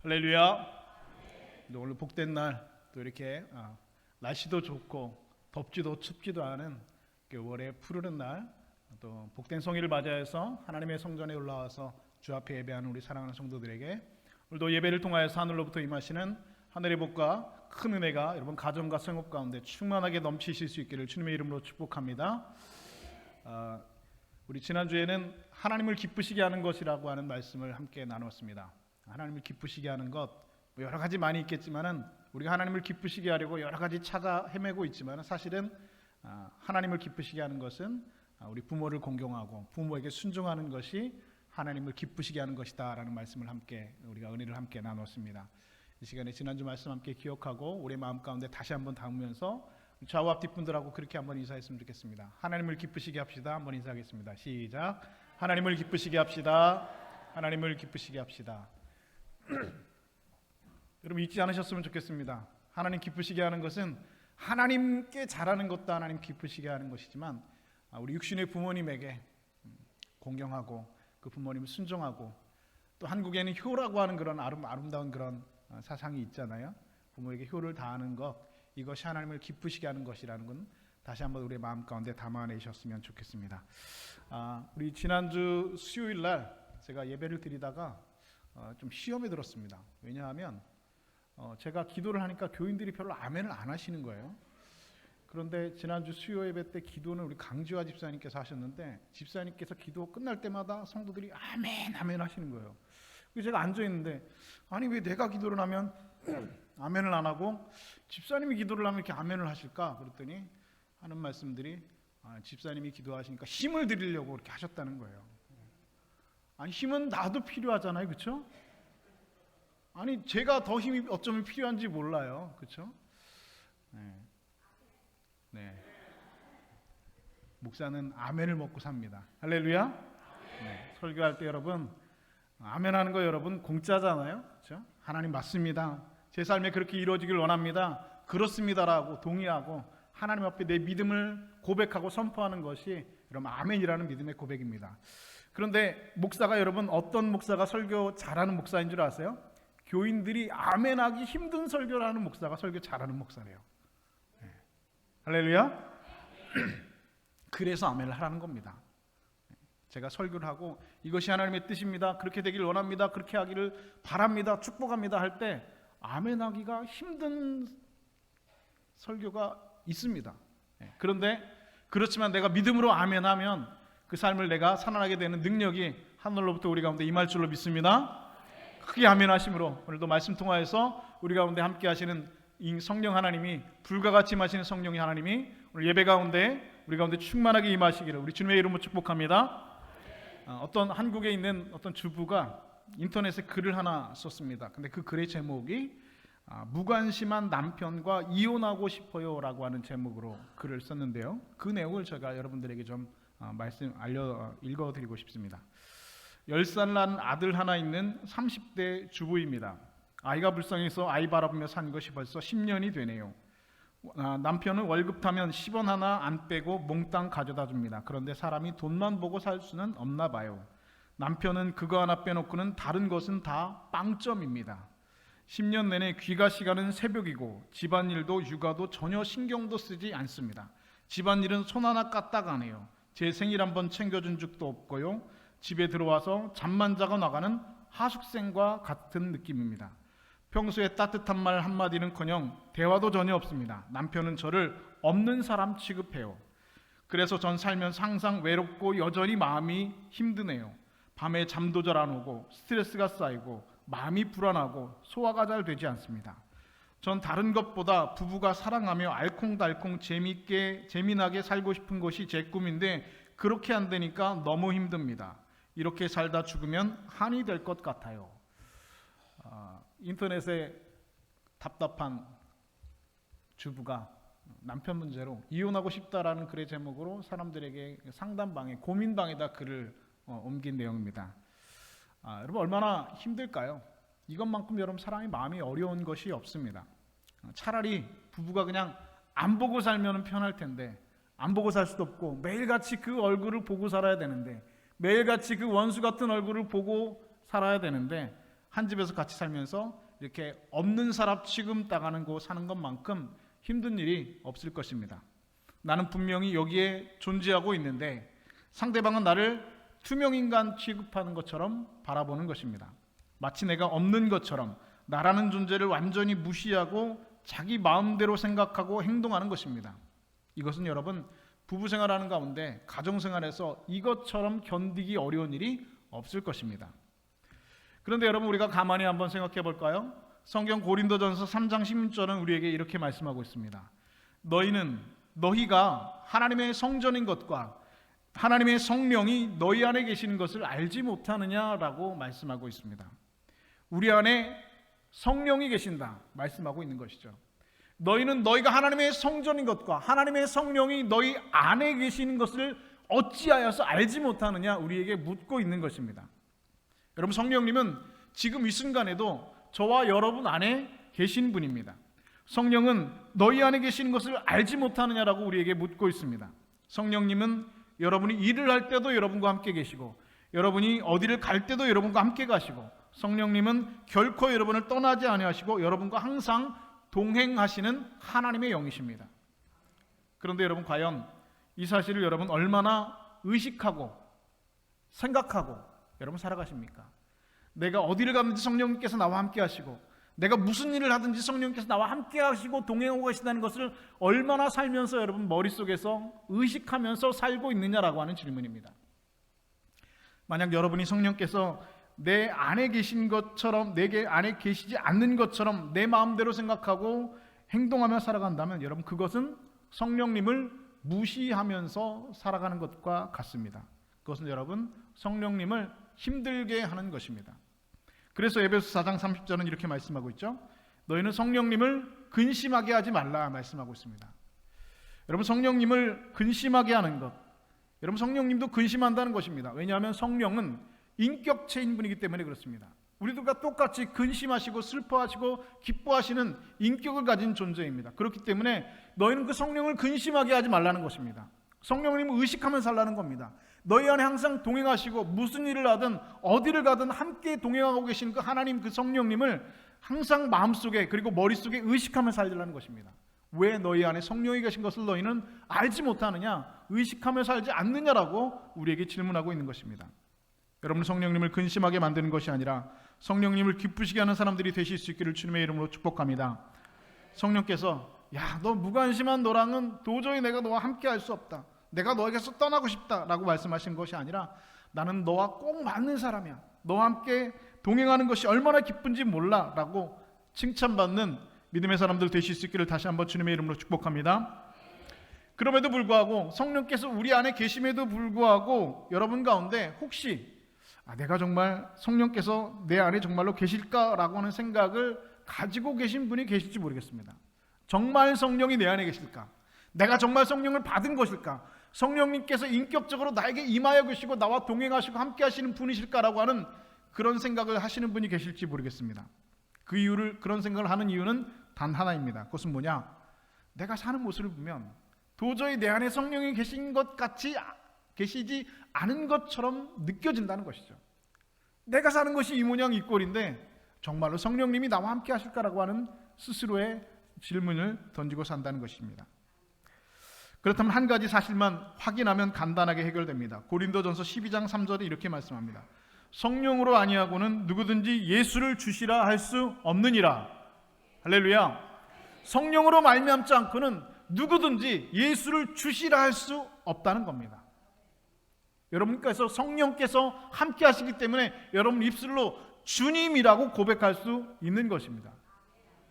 할렐루야. 오늘 복된 날, 또 이렇게 날씨도 좋고 덥지도 춥지도 않은 5월의 푸르른 날, 또 복된 성일을 맞이해서 하나님의 성전에 올라와서 주 앞에 예배하는 우리 사랑하는 성도들에게 오늘도 예배를 통하여서 하늘로부터 임하시는 하늘의 복과 큰 은혜가 여러분 가정과 생업 가운데 충만하게 넘치실 수 있기를 주님의 이름으로 축복합니다. 우리 지난주에는 하나님을 기쁘시게 하는 것이라고 하는 말씀을 함께 나누었습니다. 하나님을 기쁘시게 하는 것, 여러 가지 많이 있겠지만은 우리가 하나님을 기쁘시게 하려고 여러 가지 찾아 헤매고 있지만은 사실은 하나님을 기쁘시게 하는 것은 우리 부모를 공경하고 부모에게 순종하는 것이 하나님을 기쁘시게 하는 것이다라는 말씀을 함께 우리가 은혜를 함께 나눴습니다. 이 시간에 지난주 말씀 함께 기억하고 우리 마음 가운데 다시 한번 담으면서 좌우 앞 뒷분들하고 그렇게 한번 인사했으면 좋겠습니다. 하나님을 기쁘시게 합시다. 한번 인사하겠습니다. 시작. 하나님을 기쁘시게 합시다. 하나님을 기쁘시게 합시다. 여러분 잊지 않으셨으면 좋겠습니다. 하나님 기쁘시게 하는 것은 하나님께 잘하는 것도 하나님 기쁘시게 하는 것이지만 우리 육신의 부모님에게 공경하고 그 부모님을 순종하고, 또 한국에는 효라고 하는 그런 아름다운 그런 사상이 있잖아요. 부모에게 효를 다하는 것, 이것이 하나님을 기쁘시게 하는 것이라는 건 다시 한번 우리의 마음 가운데 담아내셨으면 좋겠습니다. 우리 지난주 수요일 날 제가 예배를 드리다가 좀 시험에 들었습니다. 왜냐하면 제가 기도를 하니까 교인들이 별로 아멘을 안 하시는 거예요. 그런데 지난주 수요 예배 때 기도는 우리 강지화 집사님께서 하셨는데, 집사님께서 기도 끝날 때마다 성도들이 아멘 아멘 하시는 거예요. 그래서 제가 앉아있는데 아니 왜 내가 기도를 하면 아멘을 안 하고 집사님이 기도를 하면 이렇게 아멘을 하실까? 그랬더니 하는 말씀들이 집사님이 기도하시니까 힘을 드리려고 그렇게 하셨다는 거예요. 아니 힘은 나도 필요하잖아요, 그렇죠? 아니 제가 더 힘이 어쩌면 필요한지 몰라요, 그렇죠? 네. 목사는 아멘을 먹고 삽니다. 할렐루야. 네. 설교할 때 여러분 아멘하는 거 여러분 공짜잖아요, 그렇죠? 하나님 맞습니다. 제 삶에 그렇게 이루어지길 원합니다. 그렇습니다라고 동의하고 하나님 앞에 내 믿음을 고백하고 선포하는 것이 여러분 아멘이라는 믿음의 고백입니다. 그런데 목사가, 여러분 어떤 목사가 설교 잘하는 목사인 줄 아세요? 교인들이 아멘하기 힘든 설교를 하는 목사가 설교 잘하는 목사래요. 네. 할렐루야. 그래서 아멘을 하라는 겁니다. 제가 설교를 하고 이것이 하나님의 뜻입니다, 그렇게 되길 원합니다, 그렇게 하기를 바랍니다, 축복합니다 할 때 아멘하기가 힘든 설교가 있습니다. 그런데 그렇지만 내가 믿음으로 아멘하면 그 삶을 내가 살아나게 되는 능력이 하늘로부터 우리 가운데 임할 줄로 믿습니다. 크게 아멘하심으로 오늘도 말씀 통하여서 우리 가운데 함께 하시는 이 성령 하나님이, 불과 같이 임하시는 성령의 하나님이 오늘 예배 가운데 우리 가운데 충만하게 임하시기를 우리 주님의 이름으로 축복합니다. 어떤 한국에 있는 어떤 주부가 인터넷에 글을 하나 썼습니다. 근데 그 글의 제목이 무관심한 남편과 이혼하고 싶어요 라고 하는 제목으로 글을 썼는데요, 그 내용을 제가 여러분들에게 좀 읽어드리고 싶습니다. 10살 난 아들 하나 있는 30대 주부입니다. 아이가 불쌍해서 아이 바라보며 산 것이 벌써 10년이 되네요. 남편은 월급 타면 10원 하나 안 빼고 몽땅 가져다 줍니다. 그런데 사람이 돈만 보고 살 수는 없나 봐요. 남편은 그거 하나 빼놓고는 다른 것은 다 빵점입니다. 10년 내내 귀가 시간은 새벽이고 집안일도 육아도 전혀 신경도 쓰지 않습니다. 집안일은 손 하나 까딱 안 해요. 제 생일 한번 챙겨준 적도 없고요. 집에 들어와서 잠만 자고 나가는 하숙생과 같은 느낌입니다. 평소에 따뜻한 말 한마디는커녕 대화도 전혀 없습니다. 남편은 저를 없는 사람 취급해요. 그래서 전 살면서 항상 외롭고 여전히 마음이 힘드네요. 밤에 잠도 잘 안 오고 스트레스가 쌓이고 마음이 불안하고 소화가 잘 되지 않습니다. 전 다른 것보다 부부가 사랑하며 알콩달콩 재미나게 살고 싶은 것이 제 꿈인데 그렇게 안 되니까 너무 힘듭니다. 이렇게 살다 죽으면 한이 될 것 같아요. 인터넷에 답답한 주부가 남편 문제로 이혼하고 싶다라는 글의 제목으로 사람들에게 상담방에, 고민방에다 글을 옮긴 내용입니다. 여러분 얼마나 힘들까요? 이것만큼 여러분 사람이 마음이 어려운 것이 없습니다. 차라리 부부가 그냥 안 보고 살면 편할 텐데 안 보고 살 수도 없고 매일같이 그 얼굴을 보고 살아야 되는데, 매일같이 그 원수 같은 얼굴을 보고 살아야 되는데 한 집에서 같이 살면서 이렇게 없는 사람 취급당하는 사는 것만큼 힘든 일이 없을 것입니다. 나는 분명히 여기에 존재하고 있는데 상대방은 나를 투명인간 취급하는 것처럼 바라보는 것입니다. 마치 내가 없는 것처럼 나라는 존재를 완전히 무시하고 자기 마음대로 생각하고 행동하는 것입니다. 이것은 여러분 부부생활하는 가운데 가정생활에서 이것처럼 견디기 어려운 일이 없을 것입니다. 그런데 여러분 우리가 가만히 한번 생각해 볼까요? 성경 고린도전서 3장 16절은 우리에게 이렇게 말씀하고 있습니다. 너희가 하나님의 성전인 것과 하나님의 성령이 너희 안에 계시는 것을 알지 못하느냐라고 말씀하고 있습니다. 우리 안에 성령이 계신다 말씀하고 있는 것이죠. 너희가 하나님의 성전인 것과 하나님의 성령이 너희 안에 계시는 것을 어찌하여서 알지 못하느냐 우리에게 묻고 있는 것입니다. 여러분 성령님은 지금 이 순간에도 저와 여러분 안에 계신 분입니다. 성령은 너희 안에 계시는 것을 알지 못하느냐라고 우리에게 묻고 있습니다. 성령님은 여러분이 일을 할 때도 여러분과 함께 계시고 여러분이 어디를 갈 때도 여러분과 함께 가시고 성령님은 결코 여러분을 떠나지 아니하시고 여러분과 항상 동행하시는 하나님의 영이십니다. 그런데 여러분 과연 이 사실을 여러분 얼마나 의식하고 생각하고 여러분 살아가십니까? 내가 어디를 가든지 성령님께서 나와 함께 하시고 내가 무슨 일을 하든지 성령님께서 나와 함께 하시고 동행하고 계시다는 것을 얼마나 살면서 여러분 머릿속에서 의식하면서 살고 있느냐라고 하는 질문입니다. 만약 여러분이 성령께서 내 안에 계신 것처럼 내게 안에 계시지 않는 것처럼 내 마음대로 생각하고 행동하며 살아간다면 여러분 그것은 성령님을 무시하면서 살아가는 것과 같습니다. 그것은 여러분 성령님을 힘들게 하는 것입니다. 그래서 에베소 4장 30절은 이렇게 말씀하고 있죠. 너희는 성령님을 근심하게 하지 말라 말씀하고 있습니다. 여러분 성령님을 근심하게 하는 것, 여러분 성령님도 근심한다는 것입니다. 왜냐하면 성령은 인격체인 분이기 때문에 그렇습니다. 우리들과 똑같이 근심하시고 슬퍼하시고 기뻐하시는 인격을 가진 존재입니다. 그렇기 때문에 너희는 그 성령을 근심하게 하지 말라는 것입니다. 성령님을 의식하며 살라는 겁니다. 너희 안에 항상 동행하시고 무슨 일을 하든 어디를 가든 함께 동행하고 계신 그 하나님 그 성령님을 항상 마음속에 그리고 머릿속에 의식하며 살라는 것입니다. 왜 너희 안에 성령이 계신 것을 너희는 알지 못하느냐, 의식하며 살지 않느냐라고 우리에게 질문하고 있는 것입니다. 여러분 성령님을 근심하게 만드는 것이 아니라 성령님을 기쁘시게 하는 사람들이 되실 수 있기를 주님의 이름으로 축복합니다. 성령께서 너 무관심한 너랑은 도저히 내가 너와 함께 할 수 없다, 내가 너에게서 떠나고 싶다라고 말씀하신 것이 아니라 나는 너와 꼭 맞는 사람이야, 너와 함께 동행하는 것이 얼마나 기쁜지 몰라 라고 칭찬받는 믿음의 사람들 되실 수 있기를 다시 한번 주님의 이름으로 축복합니다. 그럼에도 불구하고 성령께서 우리 안에 계심에도 불구하고 여러분 가운데 혹시 내가 정말 성령께서 내 안에 정말로 계실까라고 하는 생각을 가지고 계신 분이 계실지 모르겠습니다. 정말 성령이 내 안에 계실까? 내가 정말 성령을 받은 것일까? 성령님께서 인격적으로 나에게 임하여 계시고 나와 동행하시고 함께 하시는 분이실까라고 하는 그런 생각을 하시는 분이 계실지 모르겠습니다. 그런 생각을 하는 이유는 단 하나입니다. 그것은 뭐냐? 내가 사는 모습을 보면 도저히 내 안에 성령이 계신 것 같이 계시지 않은 것처럼 느껴진다는 것이죠. 내가 사는 것이 이 모양 이 꼴인데 정말로 성령님이 나와 함께 하실까라고 하는 스스로의 질문을 던지고 산다는 것입니다. 그렇다면 한 가지 사실만 확인하면 간단하게 해결됩니다. 고린도전서 12장 3절에 이렇게 말씀합니다. 성령으로 아니하고는 누구든지 예수를 주시라 할 수 없느니라. 할렐루야. 성령으로 말미암지 않고는 누구든지 예수를 주시라 할 수 없다는 겁니다. 여러분께서 성령께서 함께 하시기 때문에 여러분 입술로 주님이라고 고백할 수 있는 것입니다.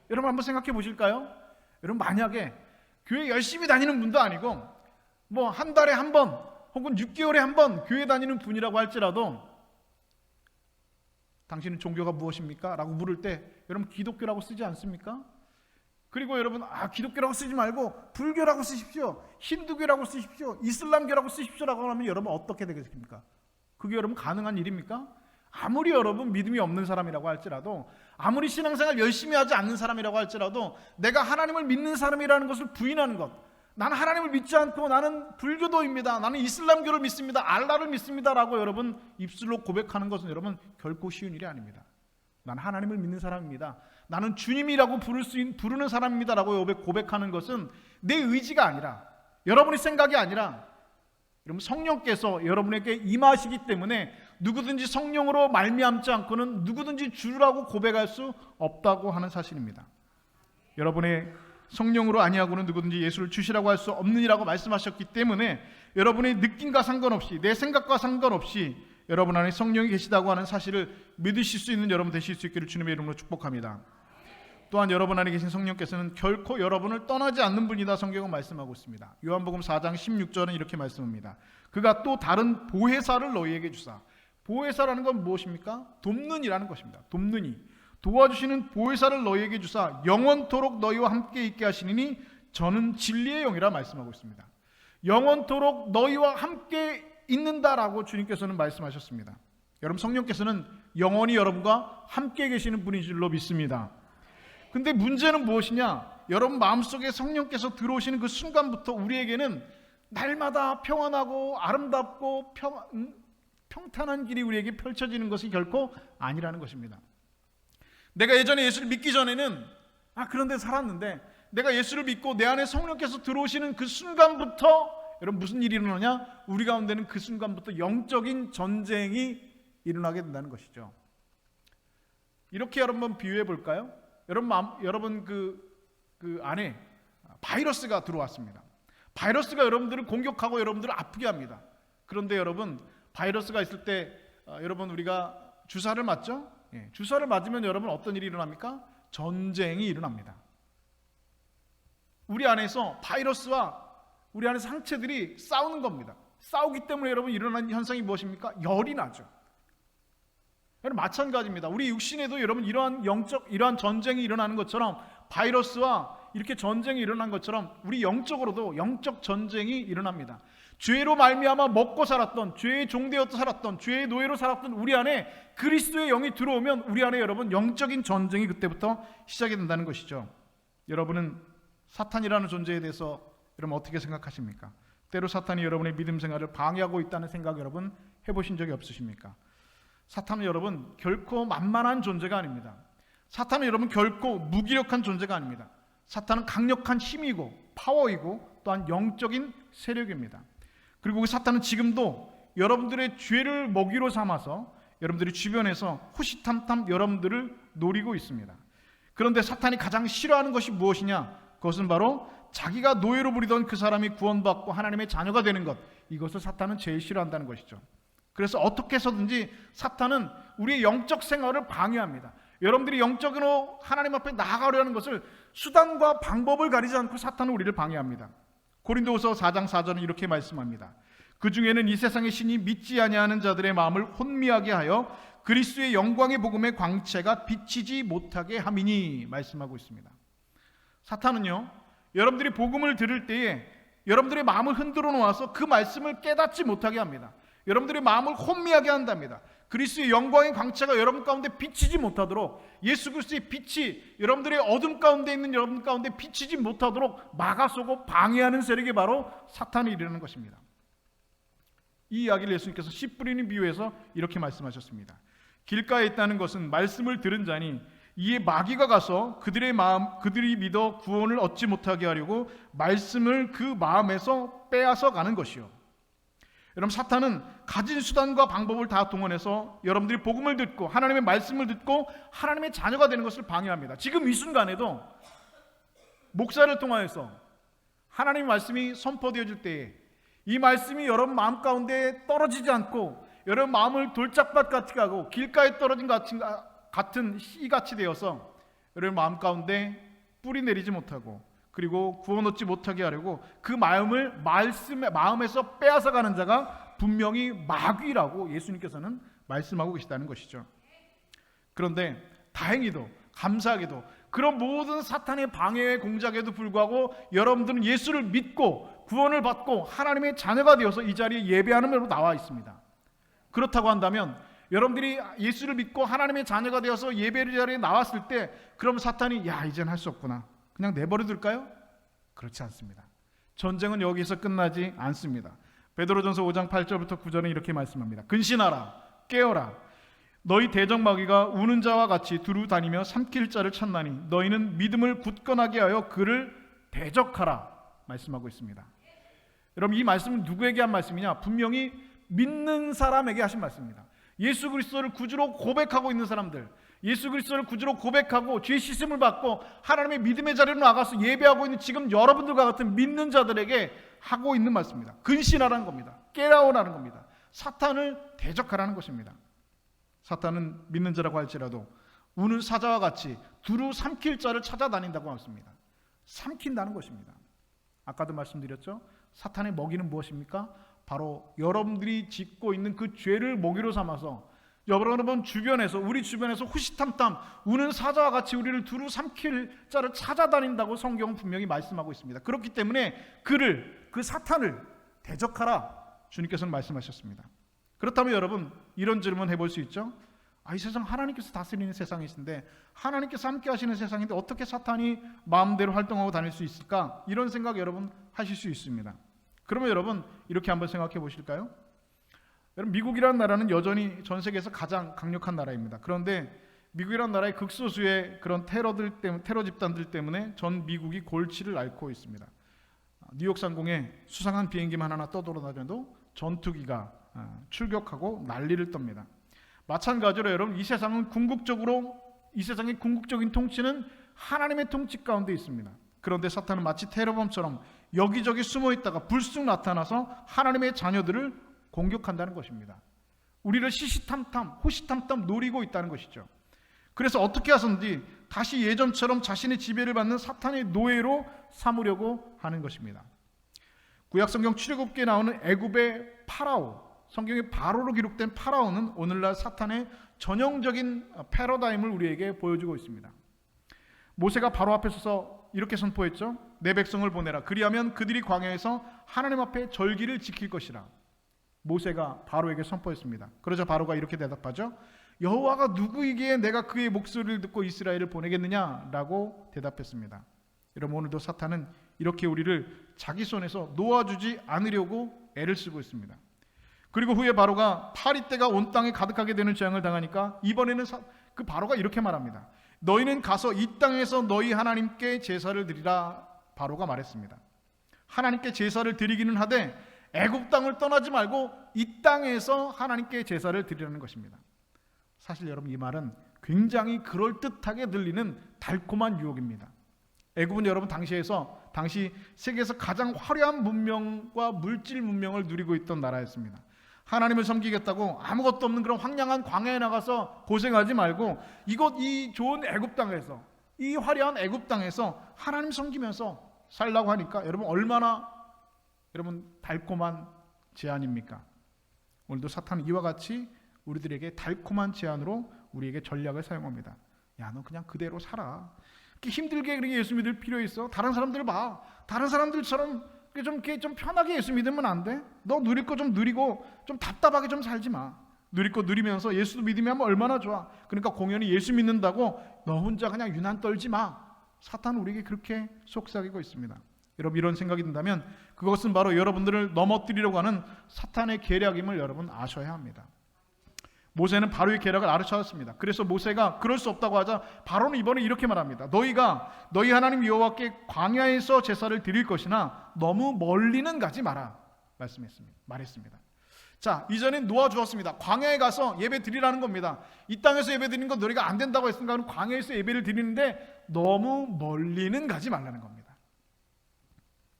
여러분 한번 생각해 보실까요? 여러분 만약에 교회 열심히 다니는 분도 아니고 뭐 한 달에 한 번 혹은 6개월에 한 번 교회 다니는 분이라고 할지라도 당신은 종교가 무엇입니까? 라고 물을 때 여러분 기독교라고 쓰지 않습니까? 그리고 여러분 기독교라고 쓰지 말고 불교라고 쓰십시오, 힌두교라고 쓰십시오, 이슬람교라고 쓰십시오라고 하면 여러분 어떻게 되겠습니까? 그게 여러분 가능한 일입니까? 아무리 여러분 믿음이 없는 사람이라고 할지라도 아무리 신앙생활 열심히 하지 않는 사람이라고 할지라도 내가 하나님을 믿는 사람이라는 것을 부인하는 것, 나는 하나님을 믿지 않고 나는 불교도입니다, 나는 이슬람교를 믿습니다, 알라를 믿습니다 라고 여러분 입술로 고백하는 것은 여러분 결코 쉬운 일이 아닙니다. 나는 하나님을 믿는 사람입니다. 나는 주님이라고 부르는 사람입니다라고 고백하는 것은 내 의지가 아니라, 여러분의 생각이 아니라, 여러분 성령께서 여러분에게 임하시기 때문에 누구든지 성령으로 말미암지 않고는 누구든지 주라고 고백할 수 없다고 하는 사실입니다. 여러분의 성령으로 아니하고는 누구든지 예수를 주시라고 할 수 없느니라고 말씀하셨기 때문에 여러분의 느낌과 상관없이, 내 생각과 상관없이 여러분 안에 성령이 계시다고 하는 사실을 믿으실 수 있는 여러분 되실 수 있기를 주님의 이름으로 축복합니다. 또한 여러분 안에 계신 성령께서는 결코 여러분을 떠나지 않는 분이다 성경은 말씀하고 있습니다. 요한복음 4장 16절은 이렇게 말씀합니다. 그가 또 다른 보혜사를 너희에게 주사. 보혜사라는 건 무엇입니까? 돕는이라는 것입니다. 돕는이, 도와주시는 보혜사를 너희에게 주사 영원토록 너희와 함께 있게 하시니 저는 진리의 영이라 말씀하고 있습니다. 영원토록 너희와 함께 있는다라고 주님께서는 말씀하셨습니다. 여러분 성령께서는 영원히 여러분과 함께 계시는 분인 줄로 믿습니다. 근데 문제는 무엇이냐? 여러분 마음속에 성령께서 들어오시는 그 순간부터 우리에게는 날마다 평안하고 아름답고 평탄한 길이 우리에게 펼쳐지는 것이 결코 아니라는 것입니다. 내가 예전에 예수를 믿기 전에는 그런데 살았는데, 내가 예수를 믿고 내 안에 성령께서 들어오시는 그 순간부터 여러분 무슨 일이 일어나냐? 우리 가운데는 그 순간부터 영적인 전쟁이 일어나게 된다는 것이죠. 이렇게 여러분 비유해 볼까요? 여러분 그 안에 바이러스가 들어왔습니다. 바이러스가 여러분들을 공격하고 여러분들을 아프게 합니다. 그런데 여러분 바이러스가 있을 때 여러분 우리가 주사를 맞죠? 주사를 맞으면 여러분 어떤 일이 일어납니까? 전쟁이 일어납니다. 우리 안에서 바이러스와 우리 안에 상체들이 싸우는 겁니다. 싸우기 때문에 여러분 일어나는 현상이 무엇입니까? 열이 나죠. 여러분 마찬가지입니다. 우리 육신에도 여러분 이러한 전쟁이 일어나는 것처럼, 바이러스와 이렇게 전쟁이 일어난 것처럼 우리 영적으로도 영적 전쟁이 일어납니다. 죄로 말미암아 먹고 살았던, 죄의 종되어 살았던, 죄의 노예로 살았던 우리 안에 그리스도의 영이 들어오면 우리 안에 여러분 영적인 전쟁이 그때부터 시작이 된다는 것이죠. 여러분은 사탄이라는 존재에 대해서 여러분 어떻게 생각하십니까? 때로 사탄이 여러분의 믿음 생활을 방해하고 있다는 생각 여러분 해보신 적이 없으십니까? 사탄은 여러분 결코 만만한 존재가 아닙니다. 사탄은 여러분 결코 무기력한 존재가 아닙니다. 사탄은 강력한 힘이고 파워이고 또한 영적인 세력입니다. 그리고 그 사탄은 지금도 여러분들의 죄를 먹이로 삼아서 여러분들이 주변에서 호시탐탐 여러분들을 노리고 있습니다. 그런데 사탄이 가장 싫어하는 것이 무엇이냐? 그것은 바로 자기가 노예로 부리던 그 사람이 구원받고 하나님의 자녀가 되는 것, 이것을 사탄은 제일 싫어한다는 것이죠. 그래서 어떻게 해서든지 사탄은 우리의 영적 생활을 방해합니다. 여러분들이 영적으로 하나님 앞에 나아가려는 것을 수단과 방법을 가리지 않고 사탄은 우리를 방해합니다. 고린도후서 4장 4절은 이렇게 말씀합니다. 그 중에는 이 세상의 신이 믿지 아니하는 자들의 마음을 혼미하게 하여 그리스도의 영광의 복음의 광채가 비치지 못하게 함이니 말씀하고 있습니다. 사탄은요, 여러분들이 복음을 들을 때에 여러분들의 마음을 흔들어 놓아서 그 말씀을 깨닫지 못하게 합니다. 여러분들의 마음을 혼미하게 한답니다. 그리스도의 영광의 광채가 여러분 가운데 비치지 못하도록, 예수 그리스도의 빛이 여러분들의 어둠 가운데 있는 여러분 가운데 비치지 못하도록 막아서고 방해하는 세력이 바로 사탄이 이르는 것입니다. 이 이야기를 예수님께서 씨 뿌리는 비유에서 이렇게 말씀하셨습니다. 길가에 있다는 것은 말씀을 들은 자니 이에 마귀가 가서 그들이 믿어 구원을 얻지 못하게 하려고 말씀을 그 마음에서 빼앗아 가는 것이요. 여러분 사탄은 가진 수단과 방법을 다 동원해서 여러분들이 복음을 듣고 하나님의 말씀을 듣고 하나님의 자녀가 되는 것을 방해합니다. 지금 이 순간에도 목사를 통하여서 하나님의 말씀이 선포되어질 때에 이 말씀이 여러분 마음 가운데 떨어지지 않고 여러분 마음을 돌짝밭 같이 가고 길가에 떨어진 같은 씨같이 되어서 여러분 마음 가운데 뿌리 내리지 못하고 그리고 구원 얻지 못하게 하려고 그 마음에서 빼앗아가는 자가 분명히 마귀라고 예수님께서는 말씀하고 계시다는 것이죠. 그런데 다행히도 감사하게도 그런 모든 사탄의 방해의 공작에도 불구하고 여러분들은 예수를 믿고 구원을 받고 하나님의 자녀가 되어서 이 자리에 예배하는 대로 나와 있습니다. 그렇다고 한다면 여러분들이 예수를 믿고 하나님의 자녀가 되어서 예배 자리에 나왔을 때 그럼 사탄이 이젠 할 수 없구나, 그냥 내버려 둘까요? 그렇지 않습니다. 전쟁은 여기서 끝나지 않습니다. 베드로전서 5장 8절부터 9절은 이렇게 말씀합니다. 근신하라, 깨어라. 너희 대적마귀가 우는 자와 같이 두루 다니며 삼킬 자를 찾나니 너희는 믿음을 굳건하게 하여 그를 대적하라 말씀하고 있습니다. 여러분, 이 말씀은 누구에게 한 말씀이냐? 분명히 믿는 사람에게 하신 말씀입니다. 예수 그리스도를 구주로 고백하고 있는 사람들, 예수 그리스도를 구주로 고백하고 죄 씻음을 받고 하나님의 믿음의 자리로 나가서 예배하고 있는 지금 여러분들과 같은 믿는 자들에게 하고 있는 말씀입니다. 근신하라는 겁니다. 깨라오라는 겁니다. 사탄을 대적하라는 것입니다. 사탄은 믿는 자라고 할지라도 우는 사자와 같이 두루 삼킬 자를 찾아다닌다고 했습니다. 삼킨다는 것입니다. 아까도 말씀드렸죠. 사탄의 먹이는 무엇입니까? 바로 여러분들이 짓고 있는 그 죄를 먹이로 삼아서 여러분 주변에서, 우리 주변에서 호시탐탐 우는 사자와 같이 우리를 두루 삼킬 자를 찾아다닌다고 성경은 분명히 말씀하고 있습니다. 그렇기 때문에 그 사탄을 대적하라 주님께서는 말씀하셨습니다. 그렇다면 여러분, 이런 질문 해볼 수 있죠. 이 세상 하나님께서 다스리는 세상이신데, 하나님께서 함께 하시는 세상인데 어떻게 사탄이 마음대로 활동하고 다닐 수 있을까? 이런 생각 여러분 하실 수 있습니다. 그러면 여러분 이렇게 한번 생각해 보실까요? 여러분, 미국이라는 나라는 여전히 전 세계에서 가장 강력한 나라입니다. 그런데 미국이라는 나라의 극소수의 그런 테러 집단들 때문에 전 미국이 골치를 앓고 있습니다. 뉴욕 상공에 수상한 비행기만 하나 떠돌아다녀도 전투기가 출격하고 난리를 떱니다. 마찬가지로 여러분, 이 세상의 궁극적인 통치는 하나님의 통치 가운데 있습니다. 그런데 사탄은 마치 테러범처럼 여기저기 숨어 있다가 불쑥 나타나서 하나님의 자녀들을 공격한다는 것입니다. 우리를 호시탐탐 노리고 있다는 것이죠. 그래서 어떻게 하든지 다시 예전처럼 자신의 지배를 받는 사탄의 노예로 삼으려고 하는 것입니다. 구약성경 출애굽기에 나오는 애굽의 파라오, 성경에 바로로 기록된 파라오는 오늘날 사탄의 전형적인 패러다임을 우리에게 보여주고 있습니다. 모세가 바로 앞에 서서 이렇게 선포했죠. 내 백성을 보내라. 그리하면 그들이 광야에서 하나님 앞에 절기를 지킬 것이라. 모세가 바로에게 선포했습니다. 그러자 바로가 이렇게 대답하죠. 여호와가 누구이기에 내가 그의 목소리를 듣고 이스라엘을 보내겠느냐라고 대답했습니다. 여러분, 오늘도 사탄은 이렇게 우리를 자기 손에서 놓아주지 않으려고 애를 쓰고 있습니다. 그리고 후에 바로가 파리떼가 온 땅에 가득하게 되는 재앙을 당하니까 이번에는 그 바로가 이렇게 말합니다. 너희는 가서 이 땅에서 너희 하나님께 제사를 드리라. 바로가 말했습니다. 하나님께 제사를 드리기는 하되 애굽 땅을 떠나지 말고 이 땅에서 하나님께 제사를 드리라는 것입니다. 사실 여러분, 이 말은 굉장히 그럴듯하게 들리는 달콤한 유혹입니다. 애굽은 여러분 당시 세계에서 가장 화려한 문명과 물질 문명을 누리고 있던 나라였습니다. 하나님을 섬기겠다고 아무것도 없는 그런 황량한 광야에 나가서 고생하지 말고 이 좋은 애굽 땅에서, 이 화려한 애굽 땅에서 하나님 섬기면서 살라고 하니까 여러분, 얼마나 달콤한 제안입니까? 오늘도 사탄은 이와 같이 우리들에게 달콤한 제안으로 우리에게 전략을 사용합니다. 야, 너 그냥 그대로 살아. 그렇게 힘들게 그렇게 예수 믿을 필요 있어? 다른 사람들 봐. 다른 사람들처럼 좀 편하게 예수 믿으면 안 돼? 너 누릴 거 좀 누리고 좀 답답하게 좀 살지 마. 누릴 거 누리면서 예수 믿으면 얼마나 좋아. 그러니까 공연히 예수 믿는다고 너 혼자 그냥 유난 떨지 마. 사탄은 우리에게 그렇게 속삭이고 있습니다. 여러분, 이런 생각이 든다면 그것은 바로 여러분들을 넘어뜨리려고 하는 사탄의 계략임을 여러분 아셔야 합니다. 모세는 바로의 계략을 알아차렸습니다. 그래서 모세가 그럴 수 없다고 하자 바로는 이번에 이렇게 말합니다. 너희가 너희 하나님 여호와께 광야에서 제사를 드릴 것이나 너무 멀리는 가지 마라 말했습니다. 자, 이전엔 놓아주었습니다. 광야에 가서 예배 드리라는 겁니다. 이 땅에서 예배 드리는 건 너희가 안 된다고 했으니까 광야에서 예배를 드리는데 너무 멀리는 가지 말라는 겁니다.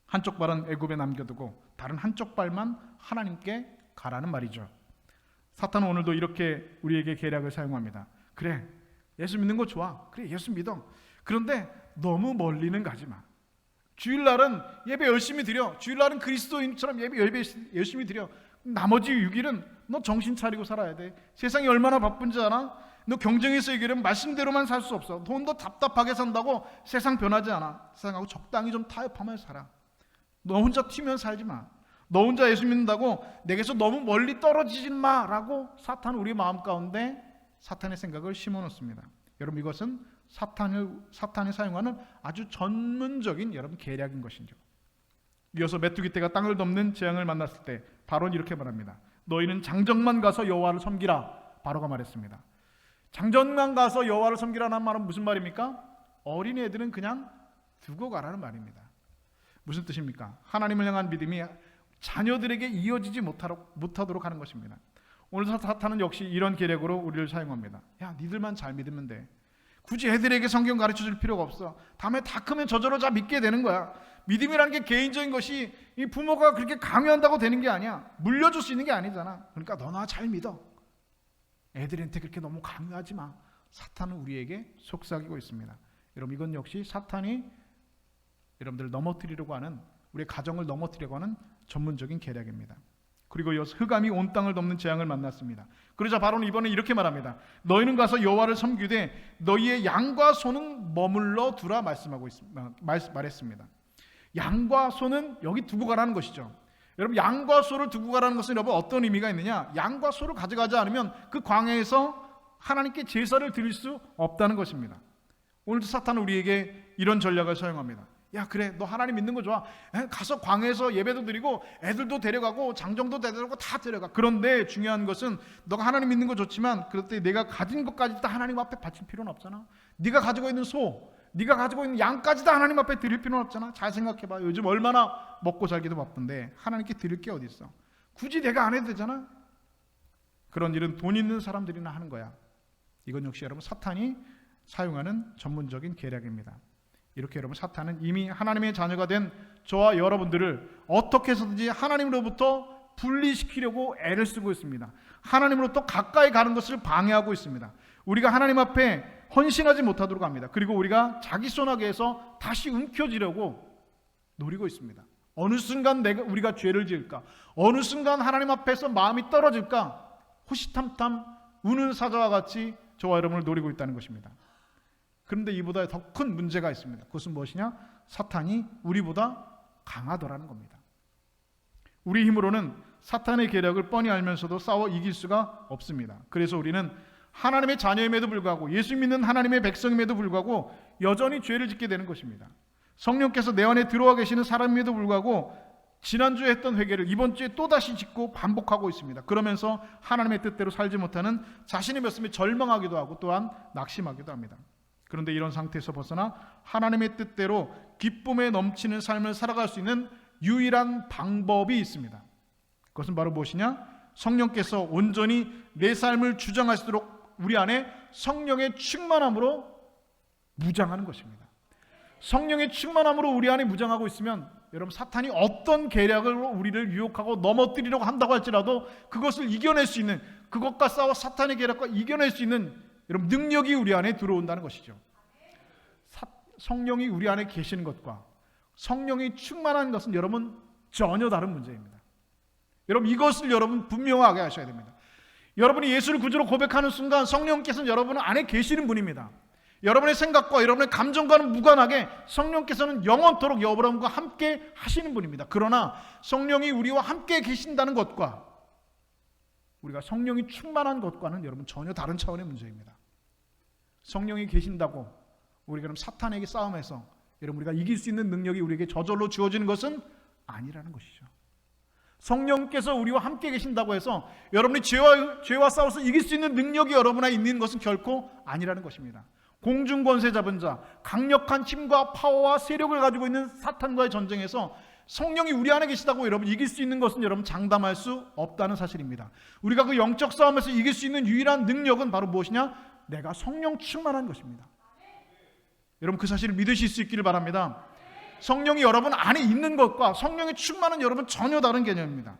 한쪽 발은 애굽에 남겨두고 다른 한쪽 발만 하나님께 가라는 말이죠. 사탄은 오늘도 이렇게 우리에게 계략을 사용합니다. 그래, 예수 믿는 거 좋아. 그래, 예수 믿어. 그런데 너무 멀리는 가지 마. 주일날은 예배 열심히 드려. 주일날은 그리스도인처럼 예배 열심히 드려. 나머지 6일은 너 정신 차리고 살아야 돼. 세상이 얼마나 바쁜지 알아? 너 경쟁에서 이기려면 말씀대로만 살 수 없어. 너 답답하게 산다고 세상 변하지 않아. 세상하고 적당히 좀 타협하면서 살아. 너 혼자 튀면 살지 마. 너 혼자 예수 믿는다고 내게서 너무 멀리 떨어지지 마라고 사탄은 우리 마음 가운데 사탄의 생각을 심어놓습니다. 여러분, 이것은 사탄이 사용하는 아주 전문적인 여러분 계략인 것이죠. 이어서 메뚜기 떼가 땅을 덮는 재앙을 만났을 때 바로는 이렇게 말합니다. 너희는 장정만 가서 여호와를 섬기라. 바로가 말했습니다. 장전만 가서 여호와를 섬기라는 말은 무슨 말입니까? 어린애들은 그냥 두고 가라는 말입니다. 무슨 뜻입니까? 하나님을 향한 믿음이 자녀들에게 이어지지 못하도록 하는 것입니다. 오늘 사탄은 역시 이런 계략으로 우리를 사용합니다. 야, 니들만 잘 믿으면 돼. 굳이 애들에게 성경 가르쳐줄 필요가 없어. 다음에 다 크면 저절로 다 믿게 되는 거야. 믿음이라는 게 개인적인 것이 이 부모가 그렇게 강요한다고 되는 게 아니야. 물려줄 수 있는 게 아니잖아. 그러니까 너나 잘 믿어. 애들한테 그렇게 너무 강요하지 마. 사탄은 우리에게 속삭이고 있습니다. 여러분, 이건 역시 사탄이 여러분들을 넘어뜨리려고 하는, 우리의 가정을 넘어뜨리려고 하는 전문적인 계략입니다. 그리고 흑암이 온 땅을 덮는 재앙을 만났습니다. 그러자 바로는 이번에 이렇게 말합니다. 너희는 가서 여호와를 섬기되 너희의 양과 소는 머물러 두라 말했습니다. 양과 소는 여기 두고 가라는 것이죠. 여러분, 양과 소를 두고 가라는 것은 여러분 어떤 의미가 있느냐? 양과 소를 가져가지 않으면 그 광야에서 하나님께 제사를 드릴 수 없다는 것입니다. 오늘도 사탄은 우리에게 이런 전략을 사용합니다. 야, 그래, 너 하나님 믿는 거 좋아. 가서 광야에서 예배도 드리고 애들도 데려가고 장정도 데려가고 다 데려가. 그런데 중요한 것은 너가 하나님 믿는 거 좋지만 그럴 때 내가 가진 것까지 다 하나님 앞에 바칠 필요는 없잖아. 네가 가지고 있는 소, 네가 가지고 있는 양까지 다 하나님 앞에 드릴 필요는 없잖아. 잘 생각해봐. 요즘 얼마나 먹고 살기도 바쁜데 하나님께 드릴 게 어디 있어. 굳이 내가 안 해도 되잖아. 그런 일은 돈 있는 사람들이나 하는 거야. 이건 역시 여러분 사탄이 사용하는 전문적인 계략입니다. 이렇게 여러분 사탄은 이미 하나님의 자녀가 된 저와 여러분들을 어떻게 해서든지 하나님으로부터 분리시키려고 애를 쓰고 있습니다. 하나님으로부터 가까이 가는 것을 방해하고 있습니다. 우리가 하나님 앞에 헌신하지 못하도록 합니다. 그리고 우리가 자기 손아귀 해서 다시 움켜쥐려고 노리고 있습니다. 어느 순간 우리가 죄를 지을까? 어느 순간 하나님 앞에서 마음이 떨어질까? 호시탐탐 우는 사자와 같이 저와 여러분을 노리고 있다는 것입니다. 그런데 이보다 더 큰 문제가 있습니다. 그것은 무엇이냐? 사탄이 우리보다 강하더라는 겁니다. 우리 힘으로는 사탄의 계략을 뻔히 알면서도 싸워 이길 수가 없습니다. 그래서 우리는 하나님의 자녀임에도 불구하고, 예수 믿는 하나님의 백성임에도 불구하고 여전히 죄를 짓게 되는 것입니다. 성령께서 내 안에 들어와 계시는 사람임에도 불구하고 지난주에 했던 회개를 이번 주에 또다시 짓고 반복하고 있습니다. 그러면서 하나님의 뜻대로 살지 못하는 자신의 모습에 절망하기도 하고 또한 낙심하기도 합니다. 그런데 이런 상태에서 벗어나 하나님의 뜻대로 기쁨에 넘치는 삶을 살아갈 수 있는 유일한 방법이 있습니다. 그것은 바로 무엇이냐? 성령께서 온전히 내 삶을 주장하시도록 우리 안에 성령의 충만함으로 무장하는 것입니다. 성령의 충만함으로 우리 안에 무장하고 있으면 여러분, 사탄이 어떤 계략으로 우리를 유혹하고 넘어뜨리려고 한다고 할지라도 그것을 이겨낼 수 있는, 그것과 싸워 사탄의 계략과 이겨낼 수 있는 여러분 능력이 우리 안에 들어온다는 것이죠. 성령이 우리 안에 계시는 것과 성령이 충만한 것은 여러분 전혀 다른 문제입니다. 여러분, 이것을 여러분 분명하게 하셔야 됩니다. 여러분이 예수를 구주로 고백하는 순간 성령께서는 여러분 안에 계시는 분입니다. 여러분의 생각과 여러분의 감정과는 무관하게 성령께서는 영원토록 여러분과 함께 하시는 분입니다. 그러나 성령이 우리와 함께 계신다는 것과 우리가 성령이 충만한 것과는 여러분 전혀 다른 차원의 문제입니다. 성령이 계신다고 우리가 그럼 사탄에게 싸움해서 여러분 우리가 이길 수 있는 능력이 우리에게 저절로 주어지는 것은 아니라는 것이죠. 성령께서 우리와 함께 계신다고 해서 여러분이 죄와 싸워서 이길 수 있는 능력이 여러분 안에 있는 것은 결코 아니라는 것입니다. 공중 권세 잡은 자, 강력한 힘과 파워와 세력을 가지고 있는 사탄과의 전쟁에서 성령이 우리 안에 계시다고 여러분 이길 수 있는 것은 여러분 장담할 수 없다는 사실입니다. 우리가 그 영적 싸움에서 이길 수 있는 유일한 능력은 바로 무엇이냐? 내가 성령 충만한 것입니다. 여러분 그 사실을 믿으실 수 있기를 바랍니다. 성령이 여러분 안에 있는 것과 성령의 충만은 여러분 전혀 다른 개념입니다.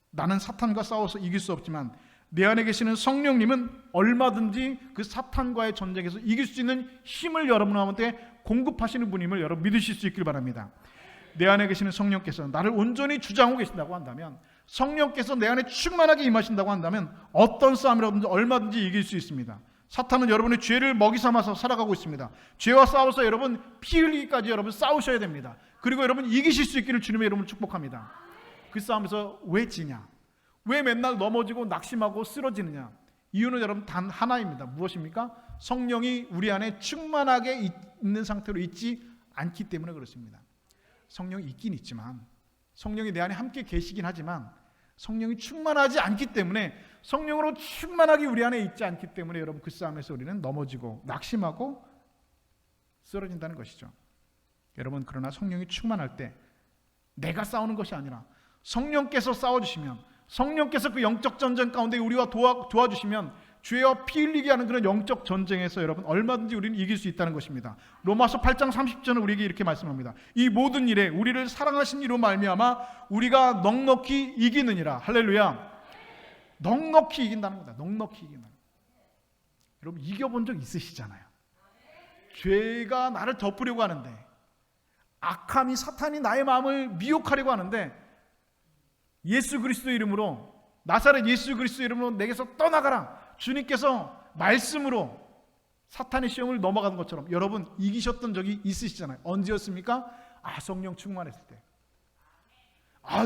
나는 사탄과 싸워서 이길 수 없지만 내 안에 계시는 성령님은 얼마든지 그 사탄과의 전쟁에서 이길 수 있는 힘을 여러분한테 공급하시는 분임을 여러분 믿으실 수 있기를 바랍니다. 내 안에 계시는 성령께서 나를 온전히 주장하고 계신다고 한다면, 성령께서 내 안에 충만하게 임하신다고 한다면 어떤 싸움이라든지 얼마든지 이길 수 있습니다. 사탄은 여러분의 죄를 먹이 삼아서 살아가고 있습니다. 죄와 싸워서 여러분 피 흘리기까지 여러분 싸우셔야 됩니다. 그리고 여러분 이기실 수 있기를 주님의 이름으로 축복합니다. 그 싸움에서 왜 지냐? 왜 맨날 넘어지고 낙심하고 쓰러지느냐? 이유는 여러분 단 하나입니다. 무엇입니까? 성령이 우리 안에 충만하게 있는 상태로 있지 않기 때문에 그렇습니다. 성령이 있긴 있지만, 성령이 내 안에 함께 계시긴 하지만 성령이 충만하지 않기 때문에, 성령으로 충만하게 우리 안에 있지 않기 때문에 여러분 그 싸움에서 우리는 넘어지고 낙심하고 쓰러진다는 것이죠. 여러분, 그러나 성령이 충만할 때 내가 싸우는 것이 아니라 성령께서 싸워주시면, 성령께서 그 영적 전쟁 가운데 우리와 도와주시면 죄와 피 흘리게 하는 그런 영적 전쟁에서 여러분 얼마든지 우리는 이길 수 있다는 것입니다. 로마서 8장 30절은 우리에게 이렇게 말씀합니다. 이 모든 일에 우리를 사랑하신 이로 말미암아 우리가 넉넉히 이기느니라. 할렐루야. 넉넉히 이긴다는 거다. 넉넉히 이긴다는 거다. 여러분, 이겨본 적 있으시잖아요. 죄가 나를 덮으려고 하는데, 악함이, 사탄이 나의 마음을 미혹하려고 하는데, 예수 그리스도 이름으로, 나사렛 예수 그리스도 이름으로 내게서 떠나가라, 주님께서 말씀으로 사탄의 시험을 넘어가는 것처럼 여러분 이기셨던 적이 있으시잖아요. 언제였습니까? 성령 충만했을 때,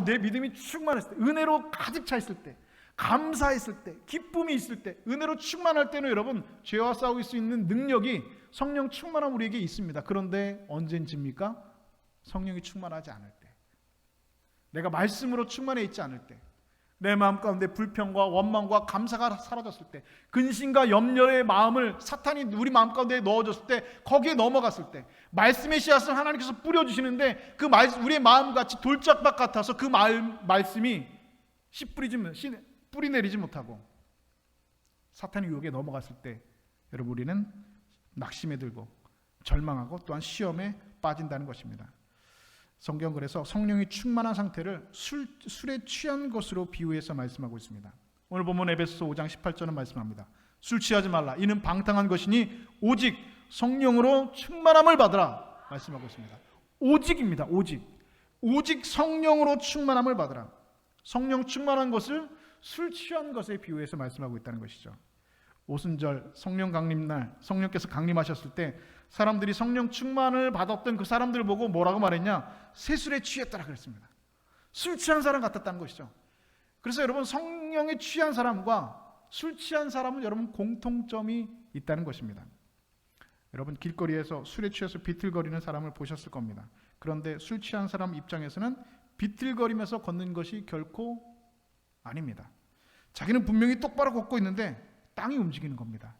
내 믿음이 충만했을 때, 은혜로 가득 차 있을 때, 감사했을 때, 기쁨이 있을 때, 은혜로 충만할 때는 여러분 죄와 싸울 수 있는 능력이, 성령 충만함 우리에게 있습니다. 그런데 언제입니까? 성령이 충만하지 않을 때, 내가 말씀으로 충만해 있지 않을 때, 내 마음 가운데 불평과 원망과 감사가 사라졌을 때, 근심과 염려의 마음을 사탄이 우리 마음 가운데 넣어줬을 때, 거기에 넘어갔을 때, 말씀의 씨앗을 하나님께서 뿌려주시는데 그 우리의 마음같이 돌짝밭 같아서 그 말씀이 뿌리 내리지 못하고 사탄의 유혹에 넘어갔을 때, 여러분 우리는 낙심에 들고 절망하고 또한 시험에 빠진다는 것입니다. 성경 그래서 성령이 충만한 상태를 술에 취한 것으로 비유해서 말씀하고 있습니다. 오늘 본문 에베소서 5장 18절은 말씀합니다. 술 취하지 말라. 이는 방탕한 것이니 오직 성령으로 충만함을 받으라 말씀하고 있습니다. 오직입니다. 오직 성령으로 충만함을 받으라. 성령 충만한 것을 술 취한 것에 비유해서 말씀하고 있다는 것이죠. 오순절 성령 강림날, 성령께서 강림하셨을 때 사람들이 성령 충만을 받았던 그 사람들을 보고 뭐라고 말했냐? 새술에 취했더라 그랬습니다. 술 취한 사람 같았다는 것이죠. 그래서 여러분, 성령에 취한 사람과 술 취한 사람은 여러분 공통점이 있다는 것입니다. 여러분, 길거리에서 술에 취해서 비틀거리는 사람을 보셨을 겁니다. 그런데 술 취한 사람 입장에서는 비틀거리면서 걷는 것이 결코 아닙니다. 자기는 분명히 똑바로 걷고 있는데 땅이 움직이는 겁니다.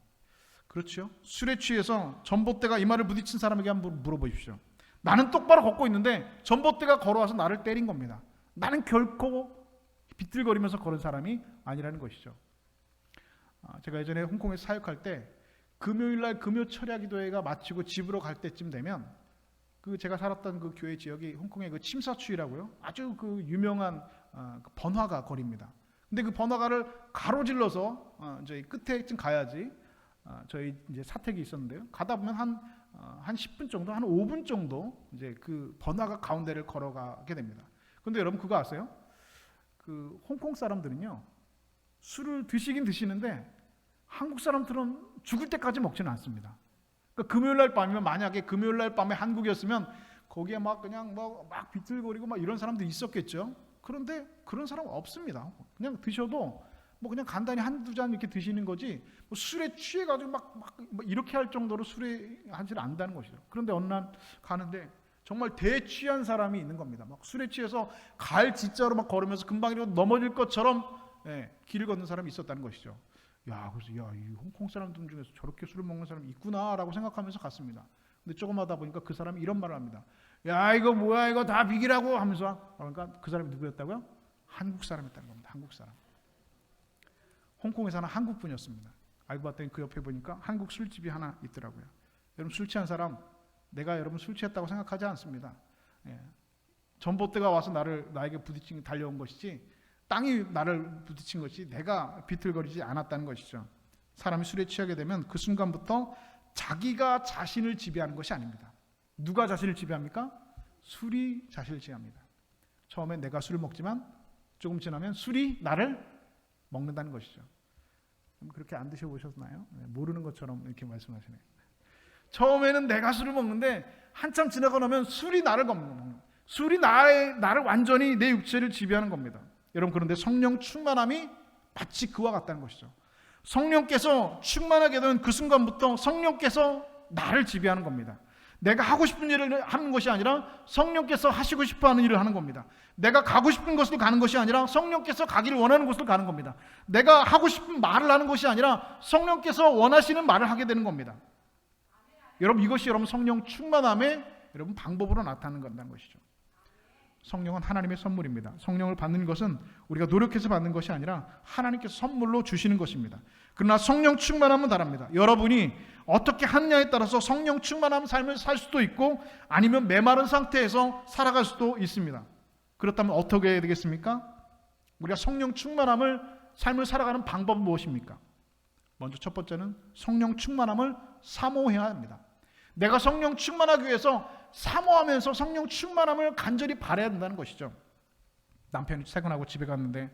그렇죠? 술에 취해서 전봇대가 이마를 부딪힌 사람에게 한번 물어보십시오. 나는 똑바로 걷고 있는데 전봇대가 걸어와서 나를 때린 겁니다. 나는 결코 비틀거리면서 걸은 사람이 아니라는 것이죠. 제가 예전에 홍콩에 사역할 때 금요일날 금요 철야 기도회가 마치고 집으로 갈 때쯤 되면 제가 살았던 그 교회 지역이 홍콩의 그 침사추이라고요, 아주 그 유명한 번화가 거리입니다. 근데 그 번화가를 가로질러서 저희 끝에쯤 가야지 저희 이제 사택이 있었는데요. 가다 보면 한 10분 정도, 한 5분 정도 이제 그 번화가 가운데를 걸어가게 됩니다. 그런데 여러분 그거 아세요? 그 홍콩 사람들은요, 술을 드시긴 드시는데 한국 사람들은 죽을 때까지 먹지는 않습니다. 그러니까 금요일날 밤이면, 만약에 금요일날 밤에 한국이었으면 거기에 막 그냥 막 비틀거리고 막 이런 사람도 있었겠죠. 그런데 그런 사람 없습니다. 그냥 드셔도 그냥 간단히 한두 잔 이렇게 드시는 거지, 술에 취해가지고 막 이렇게 할 정도로 술에 하지 않는다는 것이죠. 그런데 어느 날 가는데 정말 대취한 사람이 있는 겁니다. 막 술에 취해서 갈 G자로 막 걸으면서 금방이라도 넘어질 것처럼 길을 걷는 사람이 있었다는 것이죠. 그래서 이 홍콩 사람들 중에서 저렇게 술을 먹는 사람이 있구나라고 생각하면서 갔습니다. 근데 조금 하다 보니까 그 사람이 이런 말을 합니다. 이거 뭐야, 이거 다 비기라고 하면서. 그러니까 그 사람이 누구였다고요? 한국 사람이었다는 겁니다. 한국 사람. 홍콩에 사는 한국분이었습니다. 알고 봤더니 그 옆에 보니까 한국 술집이 하나 있더라고요. 여러분, 술 취한 사람, 내가 여러분 술 취했다고 생각하지 않습니다. 전봇대가 와서 나에게 부딪힌, 달려온 것이지 땅이 나를 부딪힌 것이 내가 비틀거리지 않았다는 것이죠. 사람이 술에 취하게 되면 그 순간부터 자기가 자신을 지배하는 것이 아닙니다. 누가 자신을 지배합니까? 술이 자신을 지배합니다. 처음에 내가 술을 먹지만 조금 지나면 술이 나를 먹는다는 것이죠. 그렇게 안 드셔보셨나요? 모르는 것처럼 이렇게 말씀하시네요. 처음에는 내가 술을 먹는데 한참 지나고 나면 술이 나를 먹는 거예요. 술이 나를 완전히, 내 육체를 지배하는 겁니다. 여러분, 그런데 성령 충만함이 마치 그와 같다는 것이죠. 성령께서 충만하게 되는 그 순간부터 성령께서 나를 지배하는 겁니다. 내가 하고 싶은 일을 하는 것이 아니라 성령께서 하시고 싶어하는 일을 하는 겁니다. 내가 가고 싶은 곳으로 가는 것이 아니라 성령께서 가기를 원하는 곳으로 가는 겁니다. 내가 하고 싶은 말을 하는 것이 아니라 성령께서 원하시는 말을 하게 되는 겁니다. 여러분, 이것이 여러분 성령 충만함의 여러분 방법으로 나타나는 건다는 것이죠. 성령은 하나님의 선물입니다. 성령을 받는 것은 우리가 노력해서 받는 것이 아니라 하나님께서 선물로 주시는 것입니다. 그러나 성령 충만함은 다릅니다. 여러분이 어떻게 하느냐에 따라서 성령 충만한 삶을 살 수도 있고 아니면 메마른 상태에서 살아갈 수도 있습니다. 그렇다면 어떻게 해야 되겠습니까? 우리가 성령 충만함을 삶을 살아가는 방법은 무엇입니까? 먼저 첫 번째는 성령 충만함을 사모해야 합니다. 내가 성령 충만하기 위해서 사모하면서 성령 충만함을 간절히 바라야 된다는 것이죠. 남편이 퇴근하고 집에 갔는데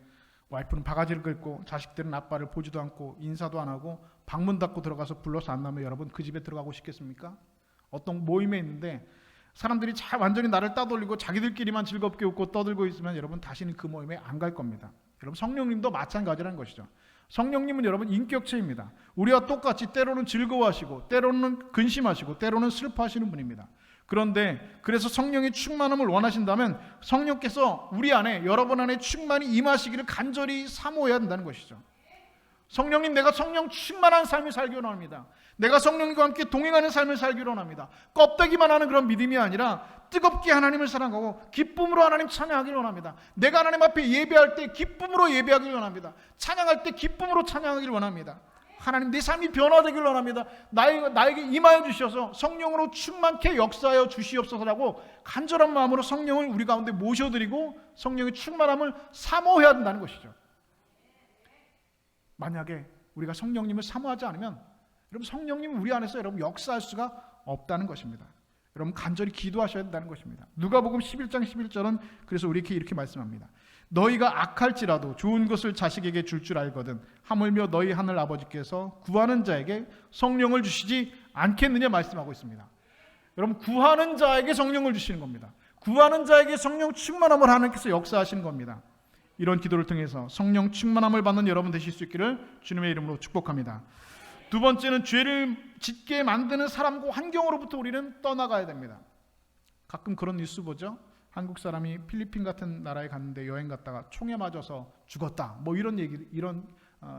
와이프는 바가지를 긁고 자식들은 아빠를 보지도 않고 인사도 안 하고 방문 닫고 들어가서 불러서 안 나오면 여러분 그 집에 들어가고 싶겠습니까? 어떤 모임에 있는데 사람들이 완전히 나를 따돌리고 자기들끼리만 즐겁게 웃고 떠들고 있으면 여러분 다시는 그 모임에 안 갈 겁니다. 여러분 성령님도 마찬가지라는 것이죠. 성령님은 여러분 인격체입니다. 우리와 똑같이 때로는 즐거워하시고 때로는 근심하시고 때로는 슬퍼하시는 분입니다. 그런데 그래서 성령의 충만함을 원하신다면 성령께서 우리 안에 여러분 안에 충만히 임하시기를 간절히 사모해야 된다는 것이죠. 성령님, 내가 성령 충만한 삶을 살기 원합니다. 내가 성령님과 함께 동행하는 삶을 살기 원합니다. 껍데기만 하는 그런 믿음이 아니라 뜨겁게 하나님을 사랑하고 기쁨으로 하나님 찬양하기를 원합니다. 내가 하나님 앞에 예배할 때 기쁨으로 예배하기를 원합니다. 찬양할 때 기쁨으로 찬양하기를 원합니다. 하나님, 내 삶이 변화되기를 원합니다. 나에게 임하여 주셔서 성령으로 충만케 역사하여 주시옵소서라고 간절한 마음으로 성령을 우리 가운데 모셔드리고 성령의 충만함을 사모해야 된다는 것이죠. 만약에 우리가 성령님을 사모하지 않으면 여러분 성령님은 우리 안에서 여러분 역사할 수가 없다는 것입니다. 여러분 간절히 기도하셔야 된다는 것입니다. 누가복음 11장 11절은 그래서 우리에게 이렇게 말씀합니다. 너희가 악할지라도 좋은 것을 자식에게 줄 줄 알거든 하물며 너희 하늘 아버지께서 구하는 자에게 성령을 주시지 않겠느냐 말씀하고 있습니다. 여러분 구하는 자에게 성령을 주시는 겁니다. 구하는 자에게 성령 충만함을 하나님께서 역사하시는 겁니다. 이런 기도를 통해서 성령 충만함을 받는 여러분 되실 수 있기를 주님의 이름으로 축복합니다. 두 번째는 죄를 짓게 만드는 사람과 환경으로부터 우리는 떠나가야 됩니다. 가끔 그런 뉴스 보죠. 한국 사람이 필리핀 같은 나라에 갔는데 여행 갔다가 총에 맞아서 죽었다. 뭐 이런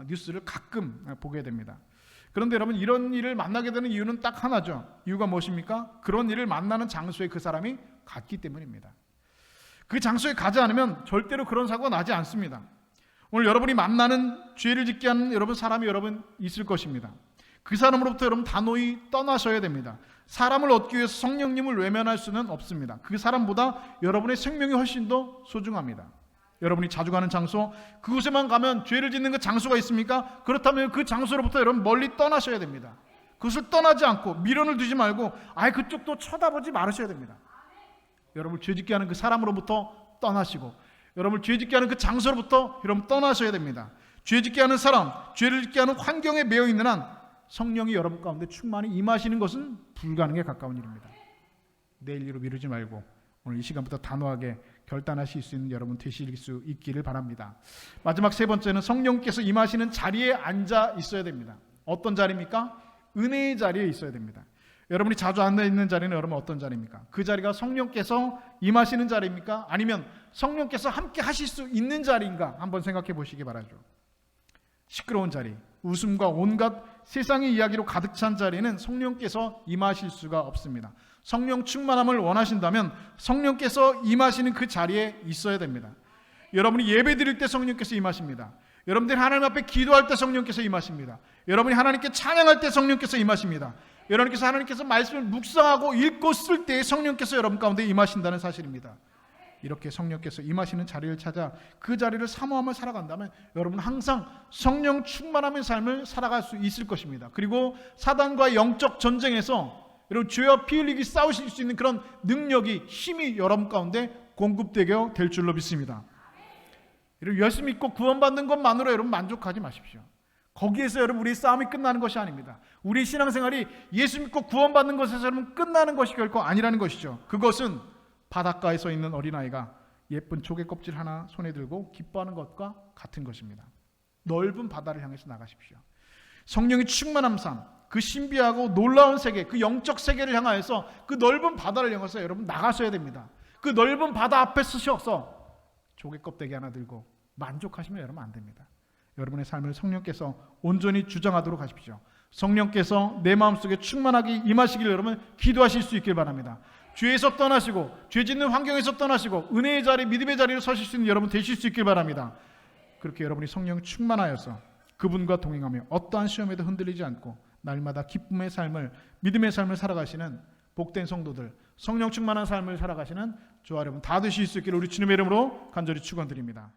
뉴스를 가끔 보게 됩니다. 그런데 여러분 이런 일을 만나게 되는 이유는 딱 하나죠. 이유가 무엇입니까? 그런 일을 만나는 장소에 그 사람이 갔기 때문입니다. 그 장소에 가지 않으면 절대로 그런 사고가 나지 않습니다. 오늘 여러분이 만나는 죄를 짓게 하는 여러분 사람이 여러분 있을 것입니다. 그 사람으로부터 여러분 단호히 떠나셔야 됩니다. 사람을 얻기 위해서 성령님을 외면할 수는 없습니다. 그 사람보다 여러분의 생명이 훨씬 더 소중합니다. 여러분이 자주 가는 장소, 그곳에만 가면 죄를 짓는 그 장소가 있습니까? 그렇다면 그 장소로부터 여러분 멀리 떠나셔야 됩니다. 그것을 떠나지 않고 미련을 두지 말고 아예 그쪽도 쳐다보지 말으셔야 됩니다. 여러분 죄짓게 하는 그 사람으로부터 떠나시고 여러분 죄짓게 하는 그 장소로부터 여러분 떠나셔야 됩니다. 죄짓게 하는 사람, 죄를 짓게 하는 환경에 매여 있는 한 성령이 여러분 가운데 충만히 임하시는 것은 불가능에 가까운 일입니다. 내일 일로 미루지 말고 오늘 이 시간부터 단호하게 결단하실 수 있는 여러분 되실 수 있기를 바랍니다. 마지막 세 번째는 성령께서 임하시는 자리에 앉아 있어야 됩니다. 어떤 자리입니까? 은혜의 자리에 있어야 됩니다. 여러분이 자주 앉아 있는 자리는 여러분 어떤 자리입니까? 그 자리가 성령께서 임하시는 자리입니까? 아니면 성령께서 함께 하실 수 있는 자리인가? 한번 생각해 보시기 바라죠. 시끄러운 자리, 웃음과 온갖 세상의 이야기로 가득 찬 자리는 성령께서 임하실 수가 없습니다. 성령 충만함을 원하신다면 성령께서 임하시는 그 자리에 있어야 됩니다. 여러분이 예배 드릴 때 성령께서 임하십니다. 여러분들이 하나님 앞에 기도할 때 성령께서 임하십니다. 여러분이 하나님께 찬양할 때 성령께서 임하십니다. 하나님께서 말씀을 묵상하고 읽고 쓸 때 성령께서 여러분 가운데 임하신다는 사실입니다. 이렇게 성령께서 임하시는 자리를 찾아 그 자리를 사모하며 살아간다면 여러분 항상 성령 충만함의 삶을 살아갈 수 있을 것입니다. 그리고 사단과의 영적 전쟁에서 여러분 죄와 피 흘리기 싸우실 수 있는 그런 능력이 힘이 여러분 가운데 공급되게 될 줄로 믿습니다. 여러분 예수 믿고 구원받는 것만으로 여러분 만족하지 마십시오. 거기에서 여러분 우리의 싸움이 끝나는 것이 아닙니다. 우리의 신앙생활이 예수 믿고 구원받는 것에서 여러분 끝나는 것이 결코 아니라는 것이죠. 그것은 바닷가에 서 있는 어린아이가 예쁜 조개 껍질 하나 손에 들고 기뻐하는 것과 같은 것입니다. 넓은 바다를 향해서 나가십시오. 성령의 충만한 삶, 그 신비하고 놀라운 세계, 그 영적 세계를 향하여서 그 넓은 바다를 향해서 여러분 나가셔야 됩니다. 그 넓은 바다 앞에 서셔서 조개 껍데기 하나 들고 만족하시면 여러분 안 됩니다. 여러분의 삶을 성령께서 온전히 주장하도록 하십시오. 성령께서 내 마음속에 충만하게 임하시길 여러분 기도하실 수 있길 바랍니다. 죄에서 떠나시고 죄 짓는 환경에서 떠나시고 은혜의 자리, 믿음의 자리를 서실 수 있는 여러분 되실 수 있길 바랍니다. 그렇게 여러분이 성령 충만하여서 그분과 동행하며 어떠한 시험에도 흔들리지 않고 날마다 기쁨의 삶을, 믿음의 삶을 살아가시는 복된 성도들, 성령 충만한 삶을 살아가시는 저와 여러분 다 되실 수 있기를 우리 주님의 이름으로 간절히 축원드립니다.